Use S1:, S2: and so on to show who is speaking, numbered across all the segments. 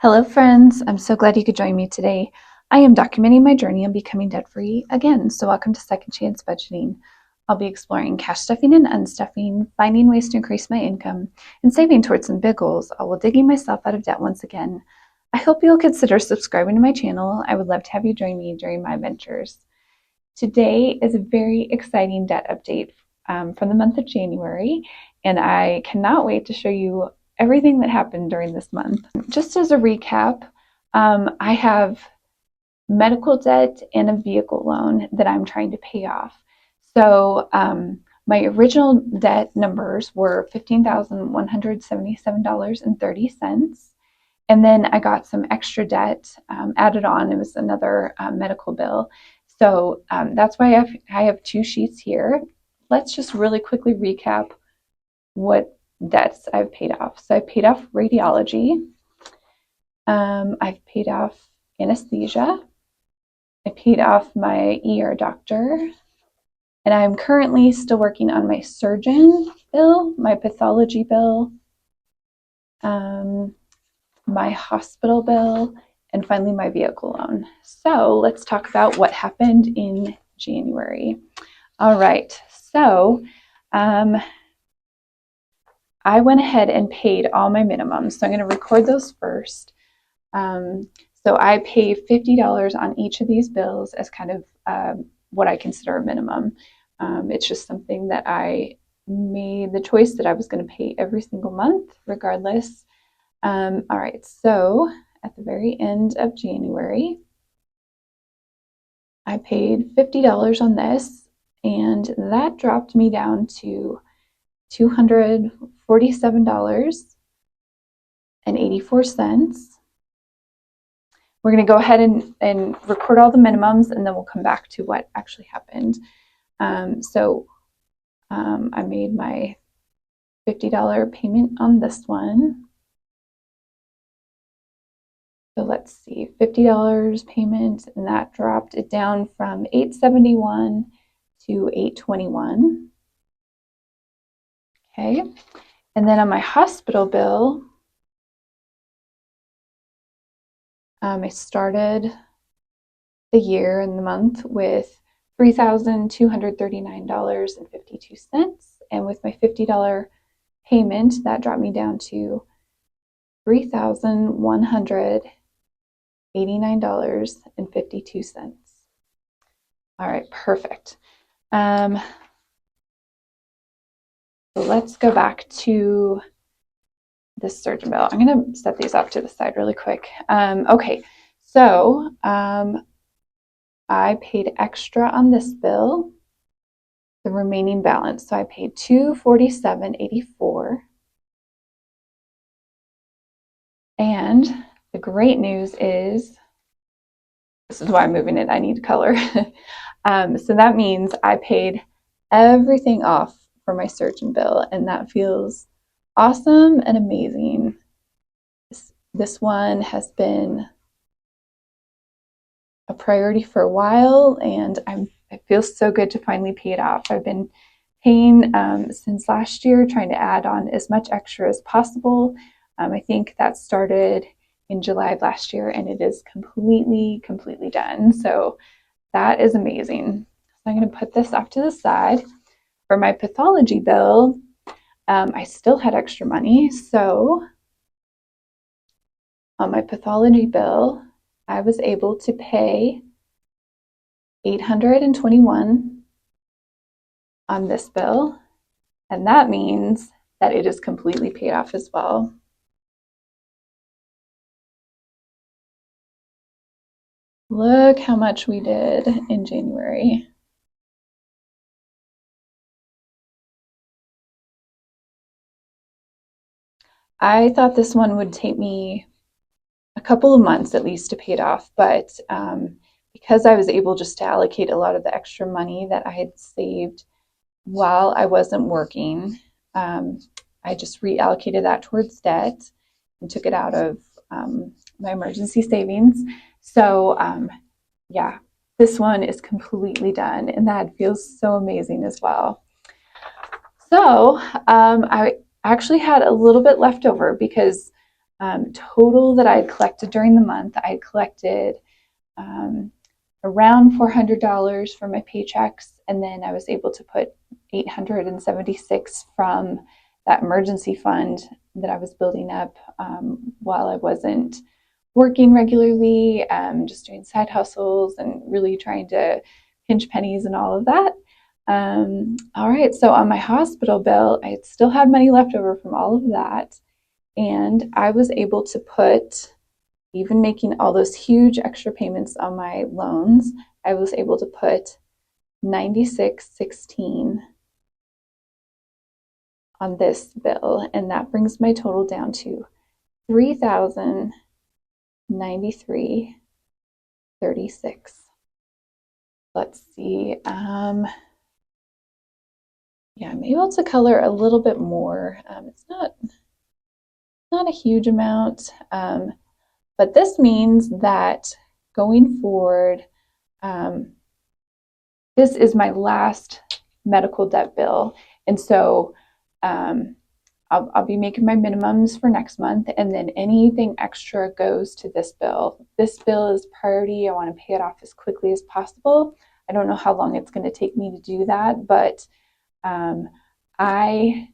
S1: Hello friends, I'm so glad you could join me today. I am documenting my journey on becoming debt-free again, so welcome to Second Chance Budgeting. I'll be exploring cash stuffing and unstuffing, finding ways to increase my income, and saving towards some big goals, all while digging myself out of debt once again. I hope you'll consider subscribing to my channel. I would love to have you join me during my adventures. Today is a very exciting debt update from the month of January, and I cannot wait to show you everything that happened during this month. Just as a recap, I have medical debt and a vehicle loan that I'm trying to pay off. So my original debt numbers were $15,177.30. And then I got some extra debt added on. It was another medical bill. So that's why I have two sheets here. Let's just really quickly recap what debts I've paid off. So I paid off radiology. I've paid off anesthesia. I paid off my ER doctor. And I'm currently still working on my surgeon bill, my pathology bill, my hospital bill, and finally my vehicle loan. So let's talk about what happened in January. All right, so I went ahead and paid all my minimums. So I'm going to record those first. So I pay $50 on each of these bills as kind of what I consider a minimum. It's just something that I made the choice that I was going to pay every single month regardless. All right, so at the very end of January, I paid $50 on this, and that dropped me down to $247.84. We're going to go ahead and record all the minimums, and then we'll come back to what actually happened. So I made my $50 payment on this one. So let's see, $50 payment, and that dropped it down from $871 to $821. Okay, and then on my hospital bill, I started the year and the month with $3,239.52, and with my $50 payment, that dropped me down to $3,189.52. All right, perfect. So let's go back to the surgeon bill. I'm going to set these off to the side really quick. Okay, so I paid extra on this bill, the remaining balance. So I paid $247.84. And the great news is, this is why I'm moving it, I need color. So that means I paid everything off for my surgeon bill, and that feels awesome and amazing. This one has been a priority for a while, and it feels so good to finally pay it off. I've been paying since last year, trying to add on as much extra as possible. I think that started in July of last year, and it is completely done. So that is amazing. So I'm going to put this off to the side. For my pathology bill, I still had extra money. So on my pathology bill, I was able to pay $821 on this bill, and that means that it is completely paid off as well. Look how much we did in January. I thought this one would take me a couple of months at least to pay it off, but because I was able just to allocate a lot of the extra money that I had saved while I wasn't working, I just reallocated that towards debt and took it out of my emergency savings. So yeah, this one is completely done, and that feels so amazing as well. So I actually had a little bit left over because Total that I had collected during the month, I had collected around $400 for my paychecks, and then I was able to put $876 from that emergency fund that I was building up while I wasn't working regularly, just doing side hustles and really trying to pinch pennies and all of that. All right, so on my hospital bill, I still had money left over from all of that, and I was able to put, even making all those huge extra payments on my loans, I was able to put $96.16 on this bill, and that brings my total down to $3,093.36. Let's see. Yeah, I'm able to color a little bit more. It's not a huge amount, but this means that going forward, this is my last medical debt bill, and so I'll be making my minimums for next month, and then anything extra goes to this bill. This bill is priority. I want to pay it off as quickly as possible. I don't know how long it's going to take me to do that, but I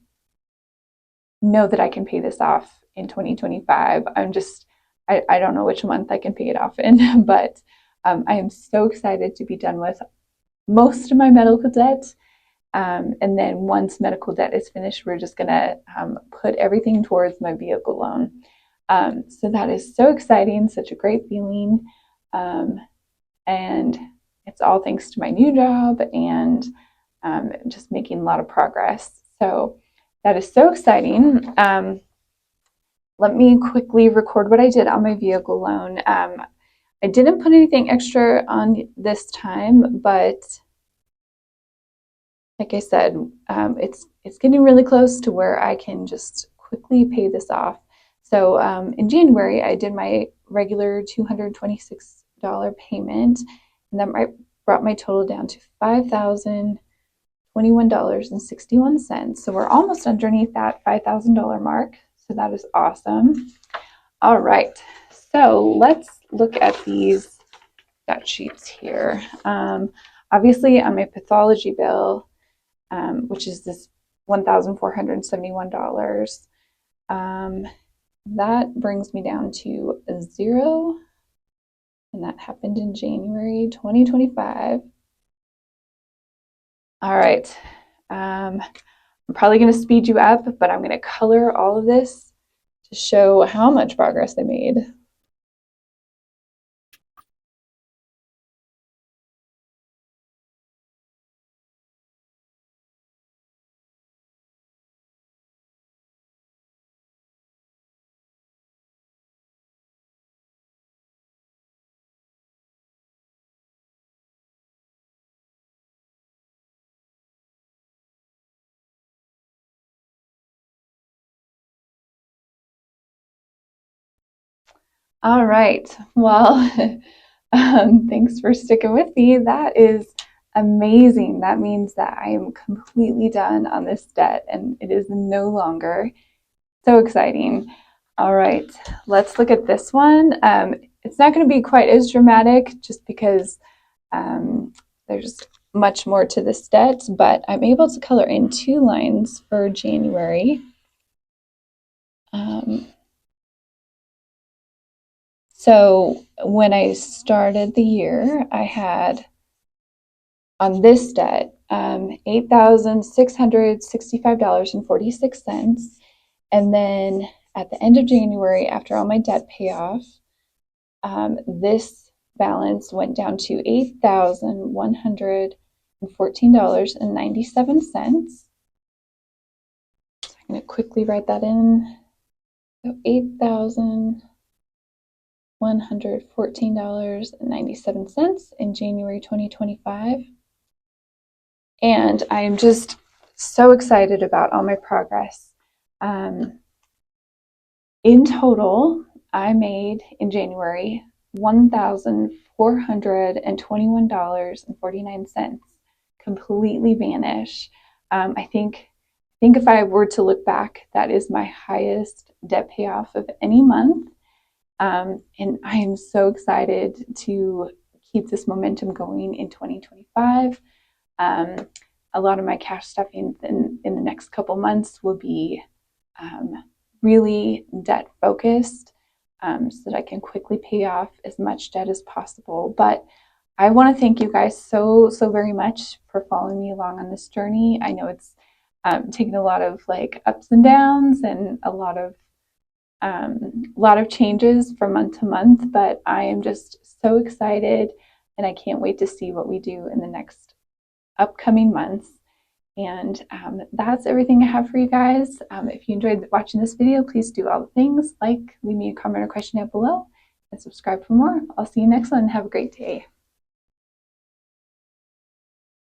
S1: know that I can pay this off in 2025. I don't know which month I can pay it off in, but I am so excited to be done with most of my medical debt. And then once medical debt is finished, we're just going to put everything towards my vehicle loan. So that is so exciting, such a great feeling. And it's all thanks to my new job and just making a lot of progress. So that is so exciting. Let me quickly record what I did on my vehicle loan. I didn't put anything extra on this time, but like I said, it's getting really close to where I can just quickly pay this off. So in January, I did my regular $226 payment, and that brought my total down to $5,021.61. So we're almost underneath that $5,000 mark. So that is awesome. All right, so let's look at these debt sheets here. Obviously, on my pathology bill, which is this $1,471, that brings me down to zero, and that happened in January 2025. All right, I'm probably going to speed you up, but I'm going to color all of this to show how much progress I made. All right, well, thanks for sticking with me. That is amazing. That means that I am completely done on this debt, and it is no longer. So exciting. All right, let's look at this one. It's not going to be quite as dramatic just because there's much more to this debt, but I'm able to color in 2 lines for January. So when I started the year, I had on this debt $8,665.46. And then at the end of January, after all my debt payoff, this balance went down to $8,114.97. So I'm going to quickly write that in. So $8,114.97 in January 2025. And I am just so excited about all my progress. In total, I made in January $1,421.49 completely vanish. I think if I were to look back, that is my highest debt payoff of any month. And I am so excited to keep this momentum going in 2025. Um, a lot of my cash stuffing in the next couple months will be really debt focused, so that I can quickly pay off as much debt as possible. But I want to thank you guys so very much for following me along on this journey. I know it's taken a lot of like ups and downs and a lot of changes from month to month, but I am just so excited and I can't wait to see what we do in the next upcoming months. And that's everything I have for you guys. If you enjoyed watching this video, please do all the things like leave me a comment or question down below and subscribe for more. I'll see you next one. Have a great day.